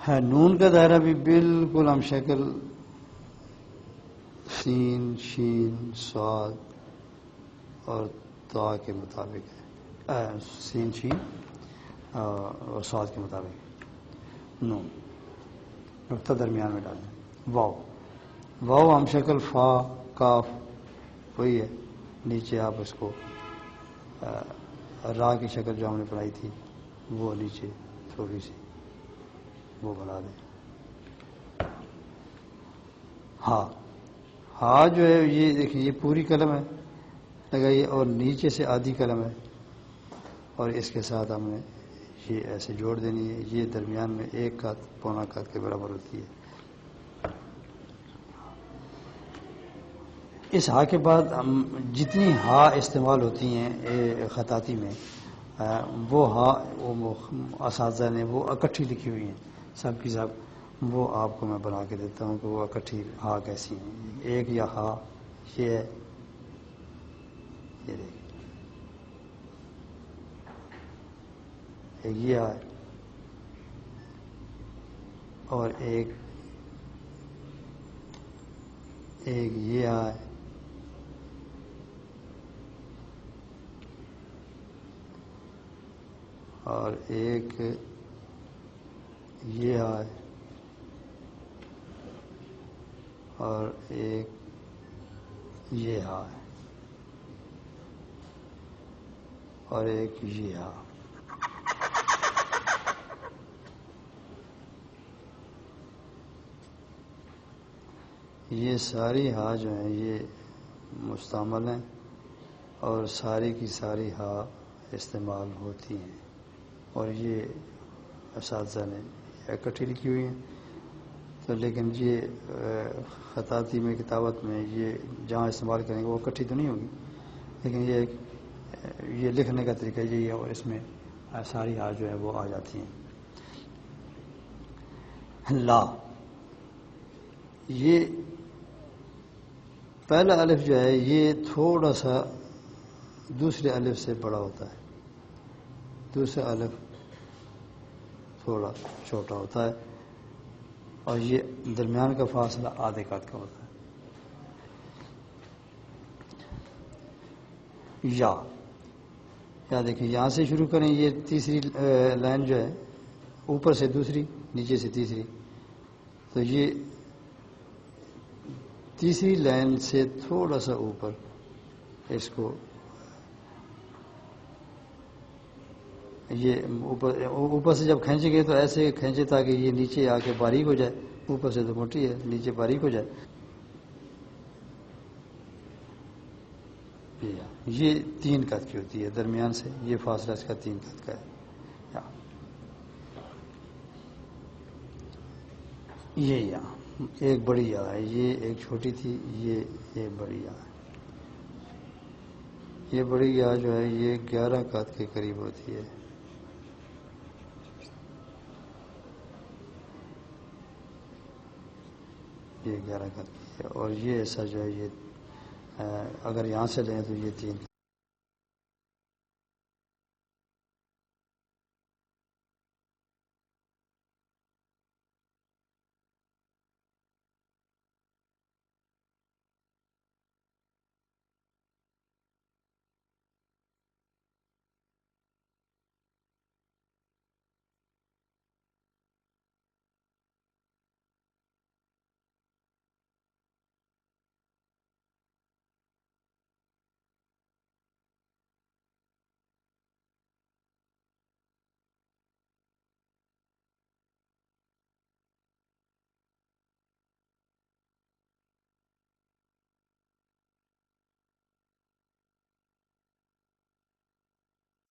ہے نون کا دائرہ بھی بالکل ہم شکل سین شین صاد اور تا کے مطابق ہے، سین شین اور صاد کے مطابق نون نقطہ درمیان میں ڈالیں، واو ہم شکل فا کاف وہی ہے، نیچے آپ اس کو را کی شکل جو ہم نے بنائی تھی وہ نیچے تھوڑی سی وہ بنا دیں۔ ہاں جو ہے یہ دیکھیں یہ پوری قلم ہے لگائیے اور نیچے سے آدھی قلم ہے اور اس کے ساتھ ہم نے یہ ایسے جوڑ دینی ہے، یہ درمیان میں ایک قط پونا قط کے برابر ہوتی ہے۔ اس ہا کے بعد ہم جتنی ہا استعمال ہوتی ہیں خطاطی میں وہ ہا وہ اساتذہ نے وہ اکٹھی لکھی ہوئی ہیں سب کی سب، وہ آپ کو میں بنا کے دیتا ہوں کہ وہ اکٹھی ہا کیسی ہیں۔ ایک یا ہا یہ ہے، یہ دیکھیں ایک یہ ہے اور ایک یہ ہے اور ایک یہ ہے اور ایک یہ ہے اور ایک یہ ہے۔ یہ ساری ہا جو ہیں یہ مستعمل ہیں اور ساری کی ساری ہا استعمال ہوتی ہیں اور یہ اساتذہ نے اکٹھی لکھی ہوئی ہیں۔ تو لیکن یہ خطاطی میں کتابت میں یہ جہاں استعمال کریں گے وہ اکٹھی تو نہیں ہوگی، لیکن یہ لکھنے کا طریقہ یہی ہے اور اس میں ساری ہا جو ہے وہ آ جاتی ہیں۔ لا یہ پہلا الف جو ہے یہ تھوڑا سا دوسرے الف سے بڑا ہوتا ہے، دوسرا الف تھوڑا چھوٹا ہوتا ہے اور یہ درمیان کا فاصلہ آدھے قد کا ہوتا ہے۔ یا دیکھیں یہاں سے شروع کریں، یہ تیسری لائن جو ہے اوپر سے دوسری نیچے سے تیسری، تو یہ تیسری لائن سے تھوڑا سا اوپر اس کو یہ اوپر سے جب کھینچیں گے تو ایسے کھینچے تاکہ یہ نیچے آ کے باریک ہو جائے، اوپر سے تو موٹی ہے نیچے باریک ہو جائے۔ یہ 3 قد کی ہوتی ہے درمیان سے، یہ فاصلہ اس کا 3 قد کا ہے۔ یہ یہاں ایک بڑی یا ہے، یہ ایک چھوٹی تھی، یہ ایک بڑی یا ہے۔ یہ بڑی یا جو ہے یہ 11 قد کے قریب ہوتی ہے۔ یہ 11 قد کی ہے اور یہ ایسا جو ہے یہ اگر یہاں سے لیں تو یہ 3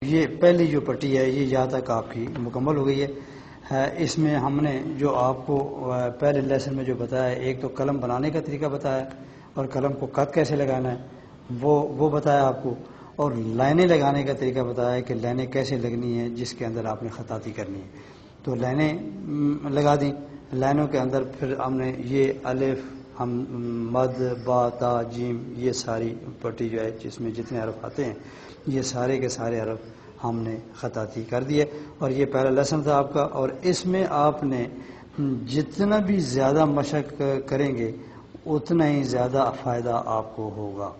یہ پہلی جو پٹی ہے یہ یہاں تک آپ کی مکمل ہو گئی ہے۔ اس میں ہم نے جو آپ کو پہلے لیسن میں جو بتایا ہے، ایک تو قلم بنانے کا طریقہ بتایا اور قلم کو قط کیسے لگانا ہے وہ بتایا آپ کو، اور لائنیں لگانے کا طریقہ بتایا ہے کہ لائنیں کیسے لگنی ہیں جس کے اندر آپ نے خطاطی کرنی ہے۔ تو لائنیں لگا دیں، لائنوں کے اندر پھر ہم نے یہ الف ہم مد با تا جیم یہ ساری پٹی جو ہے جس میں جتنے حرف آتے ہیں یہ سارے کے سارے حرف ہم نے خطاطی کر دی ہے، اور یہ پہلا لیسن تھا آپ کا، اور اس میں آپ نے جتنا بھی زیادہ مشق کریں گے اتنا ہی زیادہ فائدہ آپ کو ہوگا۔